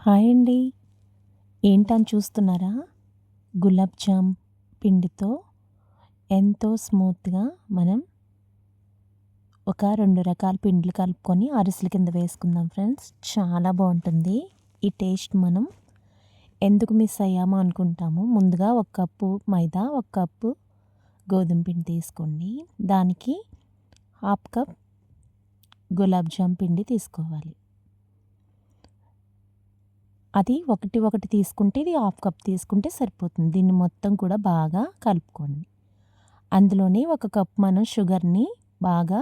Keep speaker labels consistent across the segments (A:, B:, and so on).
A: Hi అండి. ఏంటని చూస్తున్నారా? గులాబ్ జామ్ పిండితో ఎంతో స్మూత్‌గా మనం ఒక 2 రకాల పిండిలు కలుపుకొని అరిసెల కింద వేసుకుందాం ఫ్రెండ్స్. చాలా బావుంటుంది. ఈ టేస్ట్ మనం ఎందుకు మిస్ అయ్యామో అనుకుంటాము. ముందుగా 1 కప్పు మైదా, 1 కప్పు గోధుమ పిండి తీసుకోండి. దానికి 1/2 కప్ గులాబ్ జామ్ పిండి తీసుకోవాలి. అది ఒకటి తీసుకుంటే ఇది 1/2 కప్ తీసుకుంటే సరిపోతుంది. దీన్ని మొత్తం కూడా బాగా కలుపుకోండి. అందులోనే 1 కప్ మనం షుగర్‌ని బాగా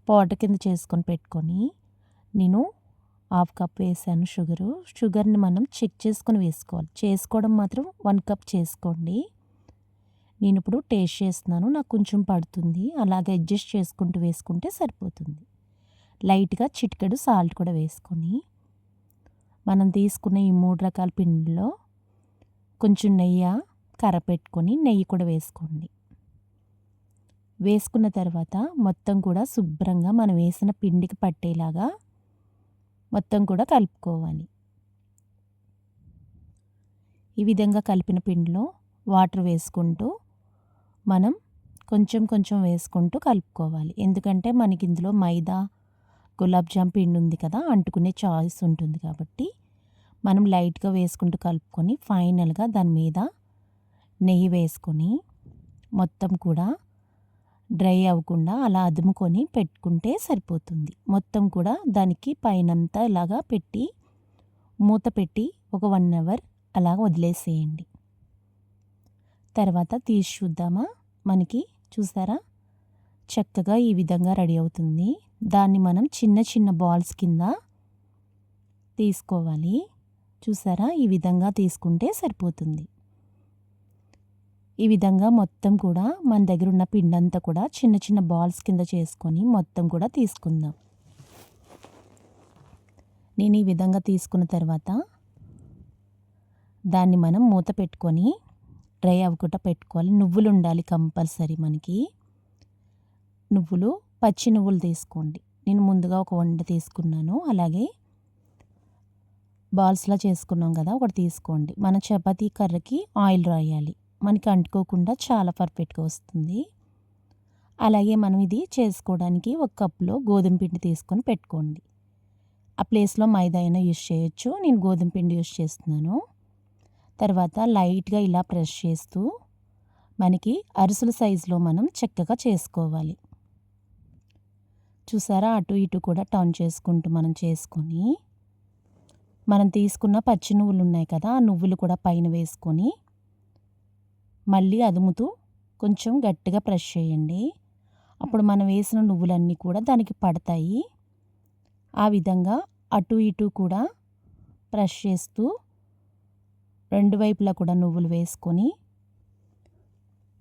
A: పౌడర్ కింద చేసుకొని పెట్టుకొని, నేను 1/2 కప్ వేసాను షుగరు. షుగర్‌ని మనం చెక్ చేసుకొని వేసుకోవాలి. చేసుకోవడం మాత్రం 1 కప్ చేసుకోండి. నేనిప్పుడు టేస్ట్ చేస్తున్నాను. నాకు కొంచెం పడుతుంది. అలాగే అడ్జస్ట్ చేసుకుంటూ వేసుకుంటే సరిపోతుంది. లైట్‌గా చిటికెడు సాల్ట్ కూడా వేసుకొని మనం తీసుకున్న ఈ 3 రకాల పిండిలో కొంచెం కరపెట్టుకొని నెయ్యి కూడా వేసుకోండి. వేసుకున్న తర్వాత మొత్తం కూడా శుభ్రంగా మనం వేసిన పిండికి పట్టేలాగా మొత్తం కూడా కలుపుకోవాలి. ఈ విధంగా కలిపిన పిండిలో వాటర్ వేసుకుంటూ మనం కొంచెం వేసుకుంటూ కలుపుకోవాలి. ఎందుకంటే మనకి ఇందులో మైదా, గులాబ్ జామ్ పిండి ఉంది కదా, అంటుకునే చాయిస్ ఉంటుంది కాబట్టి మనం లైట్‌గా వేసుకుంటూ కలుపుకొని ఫైనల్‌గా దాని మీద నెయ్యి వేసుకొని మొత్తం కూడా డ్రై అవ్వకుండా అలా అదుముకొని పెట్టుకుంటే సరిపోతుంది. మొత్తం కూడా దానికి పైనంతా ఇలాగా పెట్టి మూత పెట్టి ఒక 1 అవర్ అలాగ వదిలేసేయండి. తర్వాత తీసి చూద్దామా? మనకి చూసారా? చక్కగా ఈ విధంగా రెడీ అవుతుంది. దాన్ని మనం చిన్న బాల్స్ కింద తీసుకోవాలి. చూసారా? ఈ విధంగా తీసుకుంటే సరిపోతుంది. ఈ విధంగా మొత్తం కూడా మన దగ్గర ఉన్న పిండంతా కూడా చిన్న బాల్స్ కింద చేసుకొని మొత్తం కూడా తీసుకుందాం. నేను ఈ విధంగా తీసుకున్న తర్వాత దాన్ని మనం మూత పెట్టుకొని డ్రై అవ్వకుండా పెట్టుకోవాలి. నువ్వులు ఉండాలి కంపల్సరీ మనకి. నువ్వులు, పచ్చి నువ్వులు తీసుకోండి. నేను ముందుగా ఒక 1 తీసుకున్నాను. అలాగే బాల్స్‌లా చేసుకున్నాం కదా, ఒకటి తీసుకోండి. మన చపాతీ కర్రకి ఆయిల్ రాయాలి. మనకి అంటుకోకుండా చాలా పర్ఫెక్ట్‌గా వస్తుంది. అలాగే మనం ఇది చేసుకోవడానికి 1 కప్‌లో గోధుమ పిండి తీసుకొని పెట్టుకోండి. ఆ ప్లేస్‌లో మైదా అయినా యూజ్ చేయొచ్చు. నేను గోధుమ పిండి యూజ్ చేస్తున్నాను. తర్వాత లైట్‌గా ఇలా ప్రెస్ చేస్తూ మనకి అరిసెల సైజులో మనం చక్కగా చేసుకోవాలి. చూసారా? అటు ఇటు కూడా టర్న్ చేసుకుంటూ మనం చేసుకొని మనం తీసుకున్న పచ్చి నువ్వులు ఉన్నాయి కదా, ఆ నువ్వులు కూడా పైన వేసుకొని మళ్ళీ అదుముతూ కొంచెం గట్టిగా ప్రెస్ చేయండి. అప్పుడు మనం వేసిన నువ్వులన్నీ కూడా దానికి పడతాయి. ఆ విధంగా అటు ఇటు కూడా ప్రెస్ చేస్తూ 2 వైపులా కూడా నువ్వులు వేసుకొని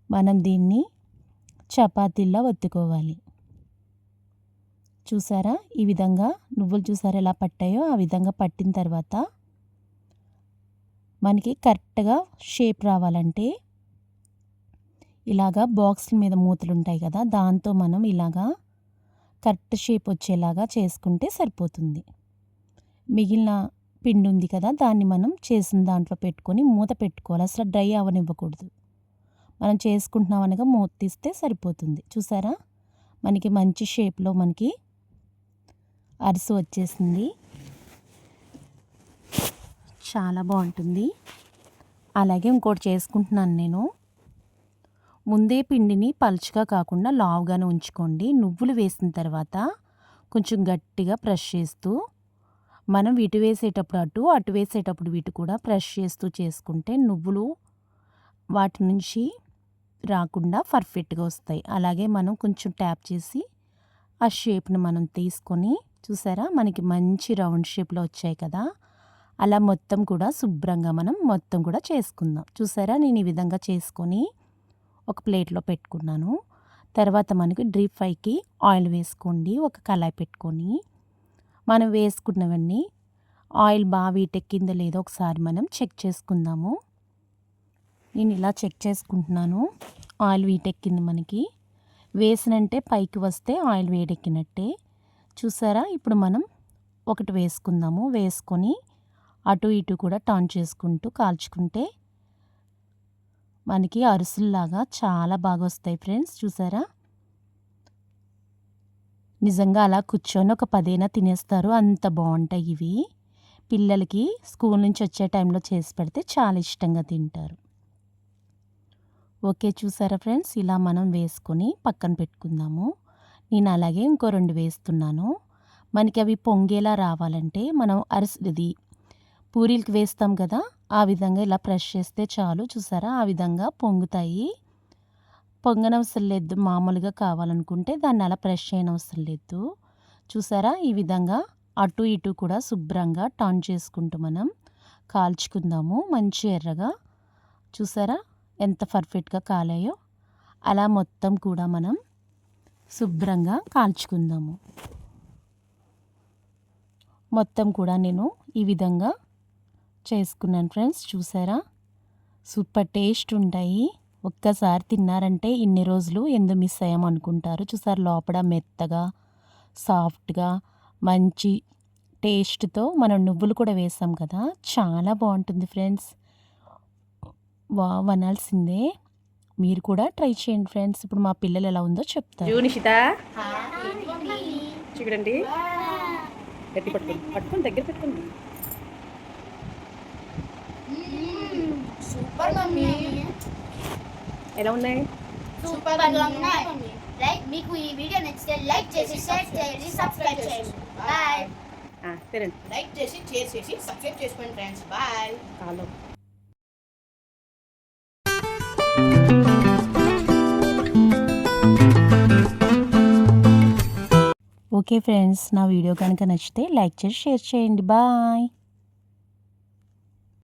A: మనం దీన్ని చపాతీల్లా ఒత్తుకోవాలి. చూసారా? ఈ విధంగా నువ్వులు చూసారా ఎలా పట్టాయో? ఆ విధంగా పట్టిన తర్వాత మనకి కరెక్ట్‌గా షేప్ రావాలంటే ఇలాగా బాక్స్‌ల మీద మూతలు ఉంటాయి కదా, దాంతో మనం ఇలాగా కరెక్ట్ షేప్ వచ్చేలాగా చేసుకుంటే సరిపోతుంది. మిగిలిన పిండి ఉంది కదా, దాన్ని మనం చేసిన దాంట్లో పెట్టుకొని మూత పెట్టుకోవాలి. అసలు డ్రై అవ్వనివ్వకూడదు. మనం చేసుకుంటున్నాం అనగా మూత తీస్తే సరిపోతుంది. చూసారా? మనకి మంచి షేప్‌లో మనకి అరిసె వచ్చేసింది. చాలా బాగుంటుంది. అలాగే ఇంకోటి చేసుకుంటున్నాను నేను. ముందే పిండిని పలుచగా కాకుండా లావుగానే ఉంచుకోండి. నువ్వులు వేసిన తర్వాత కొంచెం గట్టిగా ప్రెస్ చేస్తూ మనం ఇటు వేసేటప్పుడు అటు వేసేటప్పుడు ఇటు కూడా ప్రెస్ చేస్తూ చేసుకుంటే నువ్వులు వాటి నుంచి రాకుండా పర్ఫెక్ట్‌గా వస్తాయి. అలాగే మనం కొంచెం ట్యాప్ చేసి ఆ షేప్‌ని మనం తీసుకొని చూసారా? మనకి మంచి రౌండ్ షేప్‌లో వచ్చాయి కదా, అలా మొత్తం కూడా శుభ్రంగా మనం మొత్తం కూడా చేసుకుందాం. చూసారా? నేను ఈ విధంగా చేసుకొని ఒక ప్లేట్లో పెట్టుకున్నాను. తర్వాత మనకి డీప్ ఫ్రైకి ఆయిల్ వేసుకోండి. ఒక కళాయి పెట్టుకొని మనం వేసుకున్నవన్నీ ఆయిల్ బాగా వీటెక్కిందో లేదో ఒకసారి మనం చెక్ చేసుకుందాము. నేను ఇలా చెక్ చేసుకుంటున్నాను. ఆయిల్ వీటెక్కింది మనకి. వేసినంటే పైకి వస్తే ఆయిల్ వేడెక్కినట్టే. చూసారా? ఇప్పుడు మనం ఒకటి వేసుకుందాము. వేసుకొని అటు ఇటు కూడా టర్న్ చేసుకుంటూ కాల్చుకుంటే మనకి అరిసెల్లాగా చాలా బాగా వస్తాయి ఫ్రెండ్స్. చూసారా, నిజంగా అలా కూర్చొని ఒక 10 తినేస్తారు, అంత బాగుంటాయి ఇవి. పిల్లలకి స్కూల్ నుంచి వచ్చే టైంలో చేసి పెడితే చాలా ఇష్టంగా తింటారు. ఓకే, చూసారా ఫ్రెండ్స్, ఇలా మనం వేసుకొని పక్కన పెట్టుకుందాము. నేను అలాగే ఇంకో 2 వేస్తున్నాను. మనకి అవి పొంగేలా రావాలంటే మనం ఇది పూరీలకి వేస్తాం కదా, ఆ విధంగా ఇలా ప్రెస్ చేస్తే చాలు. చూసారా, ఆ విధంగా పొంగుతాయి. పొంగనవసరం లేదు, మామూలుగా కావాలనుకుంటే దాన్ని అలా ప్రెస్ చేయనవసరం లేదు. చూసారా, ఈ విధంగా అటు ఇటు కూడా శుభ్రంగా టర్న్ చేసుకుంటూ మనం కాల్చుకుందాము మంచి ఎర్రగా. చూసారా ఎంత పర్ఫెక్ట్గా కాలాయో. అలా మొత్తం కూడా మనం శుభ్రంగా కాల్చుకుందాము. మొత్తం కూడా నేను ఈ విధంగా చేసుకున్నాను ఫ్రెండ్స్. చూసారా, సూపర్ టేస్ట్ ఉంటాయి. ఒక్కసారి తిన్నారంటే ఇన్ని రోజులు ఎందుకు మిస్ అయ్యామనుకుంటారు. చూసారు, లోపల మెత్తగా సాఫ్ట్గా మంచి టేస్ట్తో మనం నువ్వులు కూడా వేసాం కదా, చాలా బాగుంటుంది ఫ్రెండ్స్. అనాల్సిందే. మీరు కూడా ట్రై చేయండి ఫ్రెండ్స్. ఇప్పుడు మా పిల్లలు ఎలా ఉందో చెప్తారు. నిషిత చూడండి, గట్టి పట్టుకోండి దగ్గర పెట్టుకోండి.
B: సూపర్ మమ్మీ,
A: ఎలా ఉన్నాయి?
B: సూపర్ ఉన్నాయి. మీకు ఈ వీడియో నచ్చితే లైక్ చేసి షేర్ చేయండి, సబ్స్క్రైబ్ చేయండి. బాయ్.
C: లైక్ చేసి షేర్ చేసి సబ్స్క్రైబ్ చేసుకోండి ఫ్రెండ్స్. బాయ్.
A: ఓకే ఫ్రెండ్స్, నా వీడియో కనుక నచ్చితే లైక్ చేసి షేర్ చేయండి. బాయ్.